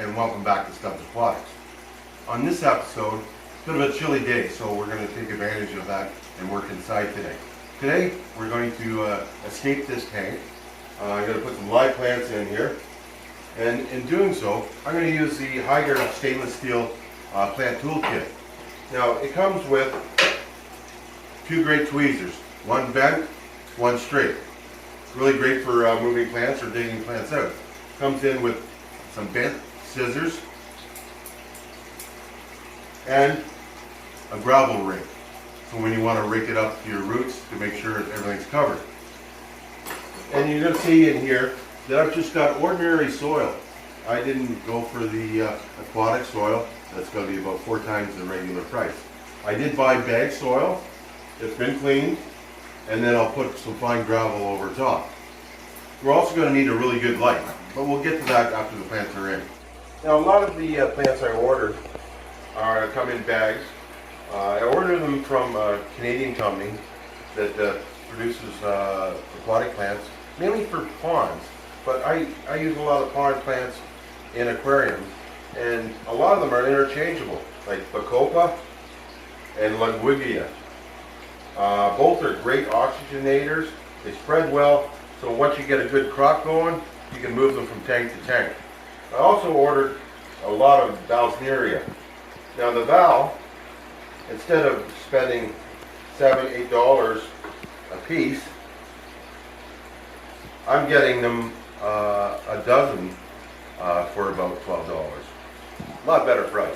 and welcome back to Stubbs Aquatics. On this episode, it's a bit of a chilly day, so we're going to take advantage of that and work inside today. Today, we're going to escape this tank. I'm going to put some live plants in here, and in doing so, I'm going to use the Hygger stainless steel plant tool kit. Now, it comes with two great tweezers, one bent, one straight. Really great for moving plants or digging plants out. Comes in with some bent scissors and a gravel rake. So when you want to rake it up to your roots to make sure everything's covered. And you're going to see in here that I've just got ordinary soil. I didn't go for the aquatic soil. That's going to be about 4 times the regular price. I did buy bag soil. It's been cleaned. And then I'll put some fine gravel over top. We're also going to need a really good light, but we'll get to that after the plants are in. Now, a lot of the plants I ordered come in bags. I ordered them from a Canadian company that produces aquatic plants, mainly for ponds. But I use a lot of pond plants in aquariums, and a lot of them are interchangeable, like Bacopa and Ludwigia. Both are great oxygenators. They spread well, so once you get a good crop going, you can move them from tank to tank. I also ordered a lot of Valsneria. Now the Val, instead of spending $7, $8 a piece, I'm getting them a dozen for about $12. A lot better price.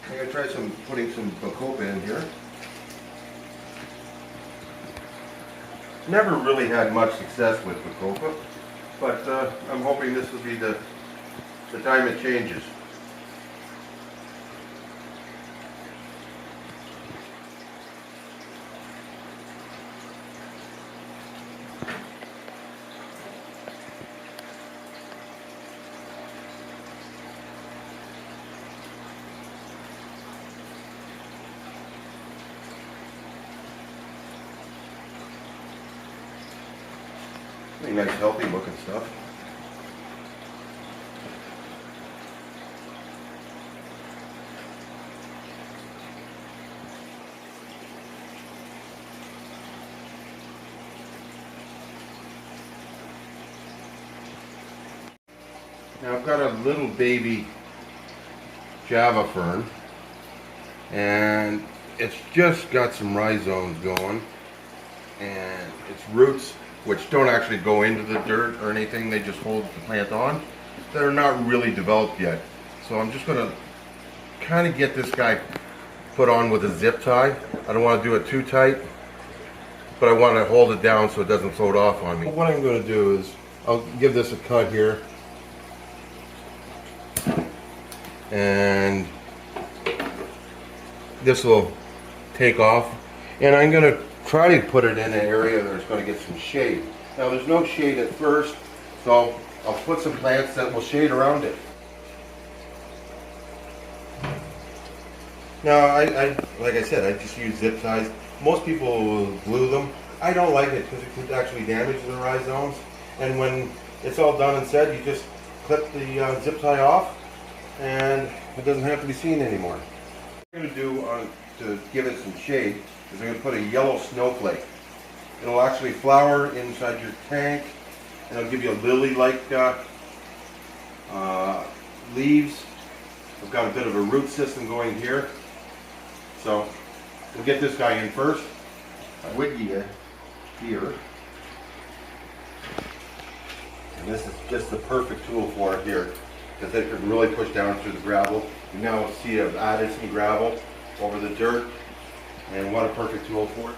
I'm going to try putting some Bacopa in here. Never really had much success with Bacopa, but I'm hoping this will be the time it changes. Pretty nice, healthy looking stuff. Now I've got a little baby Java fern, and it's just got some rhizomes going, and its roots, which don't actually go into the dirt or anything, they just hold the plant on. They're not really developed yet. So I'm just gonna kind of get this guy put on with a zip tie. I don't want to do it too tight, but I want to hold it down so it doesn't float off on me. What I'm going to do is, I'll give this a cut here. And this will take off. And I'm going to try to put it in an area that's going to get some shade. Now there's no shade at first, so I'll put some plants that will shade around it. Now like I said, I just use zip ties. Most people will glue them. I don't like it because it could actually damage the rhizomes. And when it's all done and said, you just clip the zip tie off and it doesn't have to be seen anymore. What I'm going to do to give it some shade is I'm going to put a yellow snowflake. It'll actually flower inside your tank, and it'll give you a lily-like leaves. I've got a bit of a root system going here. So we'll get this guy in first. Wigia here. And this is just the perfect tool for it here, because it can really push down through the gravel. You now see I've added some gravel over the dirt. And what a perfect tool for it.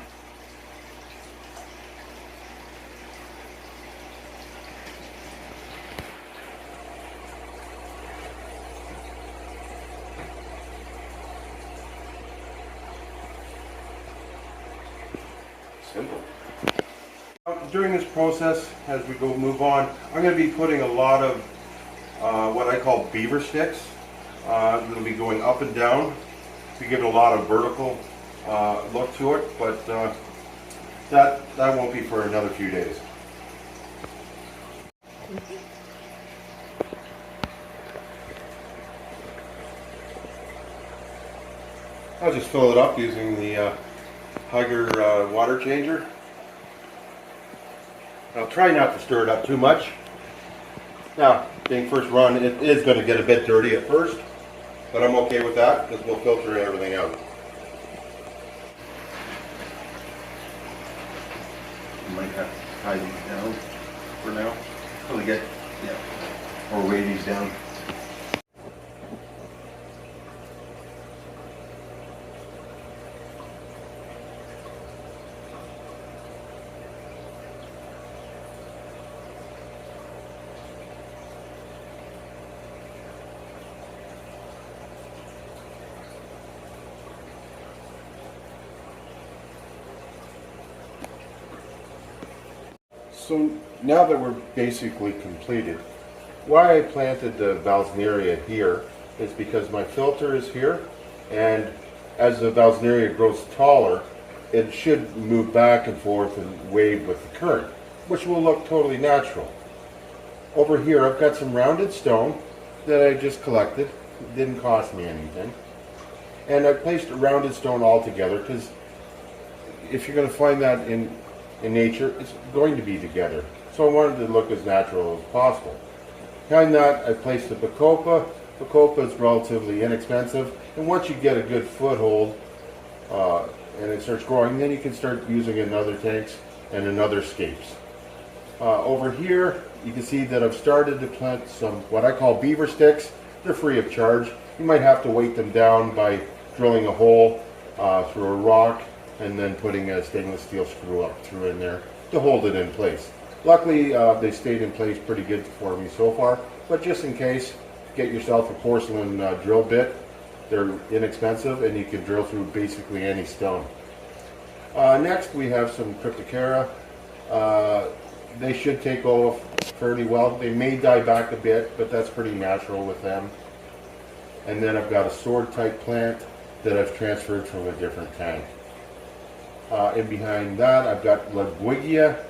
Simple. During this process, as we move on, I'm going to be putting a lot of what I call beaver sticks. It'll be going up and down to give it a lot of vertical look to it, but that won't be for another few days. I'll just fill it up using the Hygger water changer. I'll try not to stir it up too much. Now, being first run, it is going to get a bit dirty at first, but I'm okay with that because we'll filter everything out. You might have to tie these down for now. Probably get, or weigh these down. So now that we're basically completed, why I planted the Valsneria here is because my filter is here, and as the Valsneria grows taller, it should move back and forth and wave with the current, which will look totally natural. Over here I've got some rounded stone that I just collected. It didn't cost me anything. And I placed a rounded stone all together because if you're going to find that in nature, it's going to be together. So I wanted to look as natural as possible. Behind that, I placed the Bacopa. Bacopa is relatively inexpensive, and once you get a good foothold and it starts growing, then you can start using it in other tanks and in other scapes. Over here, you can see that I've started to plant some what I call beaver sticks. They're free of charge. You might have to weight them down by drilling a hole through a rock and then putting a stainless steel screw up through in there to hold it in place. Luckily, they stayed in place pretty good for me so far, but just in case, get yourself a porcelain drill bit. They're inexpensive and you can drill through basically any stone. Next, we have some Cryptocara. They should take off fairly well. They may die back a bit, but that's pretty natural with them. And then I've got a sword type plant that I've transferred from a different tank. And behind that I've got Ludwigia,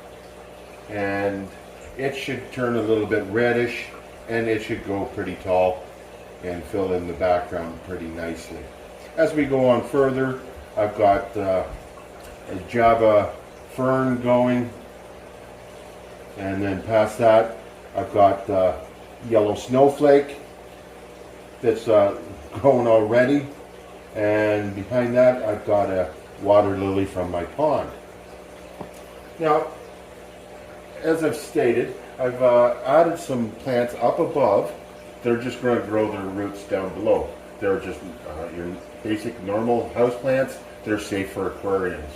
and it should turn a little bit reddish, and it should go pretty tall and fill in the background pretty nicely. As we go on further, I've got a Java fern going, and then past that I've got yellow snowflake that's growing already, and behind that I've got a water lily from my pond. Now, as I've stated, I've added some plants up above. They're just going to grow their roots down below. They're just your basic normal house plants. They're safe for aquariums,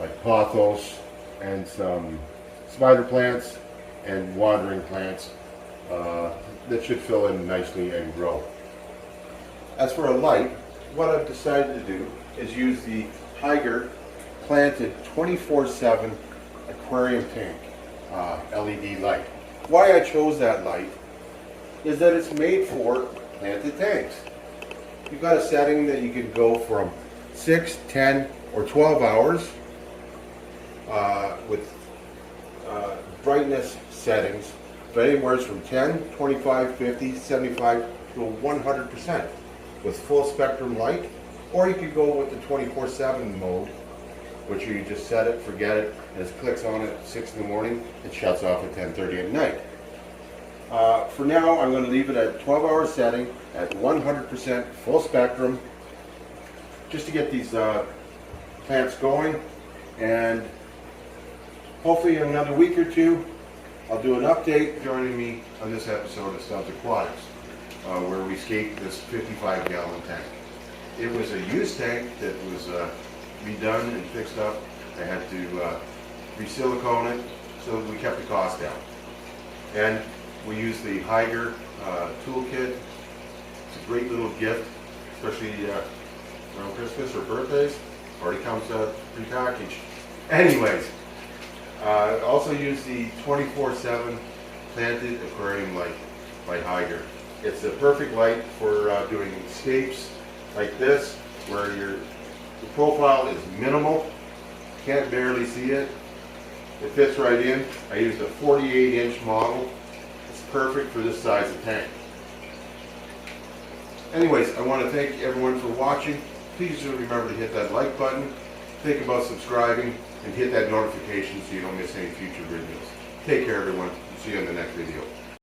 like pothos and some spider plants and watering plants that should fill in nicely and grow. As for a light, what I've decided to do is use the Hygger planted 24/7 aquarium tank LED light. Why I chose that light is that it's made for planted tanks. You've got a setting that you can go from 6, 10, or 12 hours with brightness settings, but anywhere from 10, 25, 50, 75 to 100% with full spectrum light, or you could go with the 24/7 mode, which you just set it, forget it, and it clicks on at 6 in the morning, it shuts off at 10:30 at night. For now, I'm going to leave it at 12-hour setting at 100% full spectrum, just to get these plants going, and hopefully in another week or two, I'll do an update. Joining me on this episode of Stubbs Aquatics, where we scaped this 55-gallon tank. It was a used tank that was redone and fixed up. I had to re-silicone it so that we kept the cost down. And we used the Hygger toolkit. It's a great little gift, especially around Christmas or birthdays. Already comes pre-packaged. Anyways, I also used the 24/7 Planted Aquarium Light by Hygger. It's a perfect light for doing scapes like this, where the profile is minimal, can't barely see it. It fits right in. I used a 48-inch model. It's perfect for this size of tank. Anyways, I want to thank everyone for watching. Please remember to hit that like button, think about subscribing, and hit that notification so you don't miss any future videos. Take care, everyone. See you in the next video.